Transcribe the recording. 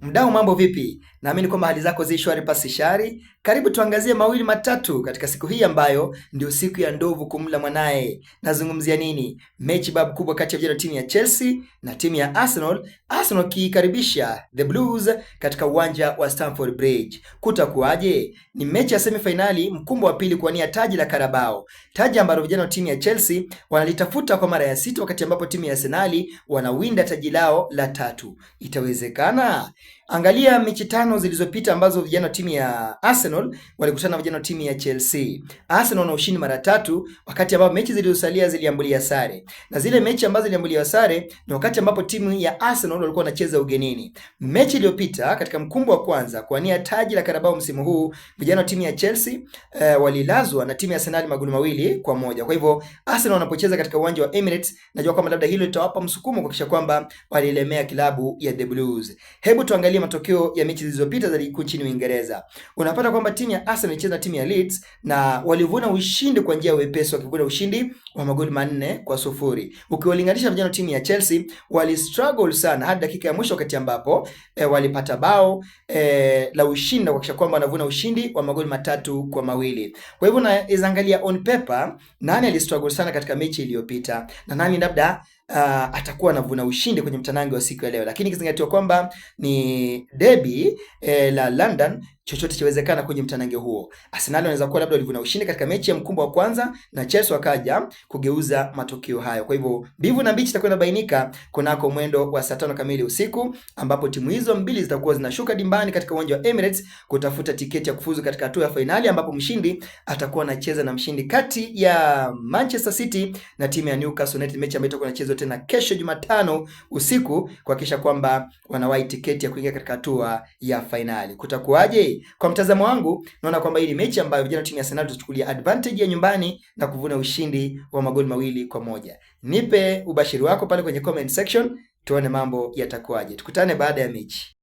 Mdau, mambo vipi? Naamini kwamba hali zako zi shwari pasi shari. Karibu tuangazie mawili matatu katika siku hii ambayo ndio siku ya ndovu kumla mwanaye. Nazungumzia nini? Mechi babu kubwa kati ya vijana timu ya Chelsea na timu ya Arsenal. Arsenal kikaribisha The Blues katika uwanja wa Stamford Bridge. Kutakuwaje? Ni mechi ya semifinali, mkumbo wa pili kuwania taji la Carabao. Taji ambalo vijana wa timu ya Chelsea wanalitafuta kwa mara ya sita, wakati ambapo timu ya Arsenal wanawinda taji lao la 3. Itawezekana? Angalia mechi 5 zilizopita ambazo vijana wa timu ya Arsenal walikutana na vijana wa timu ya Chelsea. Arsenal wana ushindi mara 3, wakati ambapo mechi zilizosalia ziliambulia sare. Na zile mechi ambazo ziliambulia sare ni wakati ambapo timu ya Arsenal walikuwa wanacheza ugenini. Mechi iliyopita katika mkumbo wa kwanza kuania taji la Carabao msimu huu, vijana wa timu ya Chelsea walilazwa na timu ya Arsenal magoli 2-1. Kwa hivyo Arsenal wanapocheza katika uwanja wa Emirates, najua kwamba labda hilo litawapa msukumo kuhakikisha kwamba walilemea kilabu ya The Blues. Hebu tuangalie matokeo ya mechi zilizopita za ligi kuu nchini Uingereza. Unapata kwamba timu ya Arsenal ilicheza na timu ya Leeds na walivuna ushindi kwa njia ya wepesi, wakivuna ushindi wa magoli 4-0. Ukiwalinganisha vijana timu ya Chelsea wali struggle sana hadi dakika ya mwisho, wakati ambapo walipata bao la ushindi kuhakikisha kwamba wanavuna ushindi wa magoli 3-2. Kwa hivyo na izangalia on paper nani ali struggle sana katika mechi iliyopita na nani labda atakuwa anavuna ushindi kwenye mtanange wa siku ya leo, lakini ikizingatiwa kwamba ni derby la London, chochote chawezekana kwenye mtanange huo. Arsenal wanaweza kuwa labda walivuna ushindi katika mechi ya mkumbo wa kwanza na Chelsea wakaja kugeuza matokeo hayo. Kwa hivyo mbivu na mbichi itakwenda bainika kunako mwendo wa saa 5 kamili usiku, ambapo timu hizo mbili zitakuwa zinashuka dimbani katika uwanja wa Emirates kutafuta tiketi ya kufuzu katika hatua ya fainali, ambapo mshindi atakuwa anacheza na mshindi kati ya Manchester City na timu ya Newcastle United, mechi ambayo itakuwa inachezwa tena kesho Jumatano usiku kuhakikisha kwamba wanawahi tiketi ya kuingia katika hatua ya fainali. Kutakuwaje? Kwa mtazamo wangu naona kwamba hii ni mechi ambayo vijana timu ya Arsenal tutachukulia advantage ya nyumbani na kuvuna ushindi wa magoli 2-1. Nipe ubashiri wako pale kwenye comment section, tuone mambo yatakuwaje. Tukutane baada ya mechi.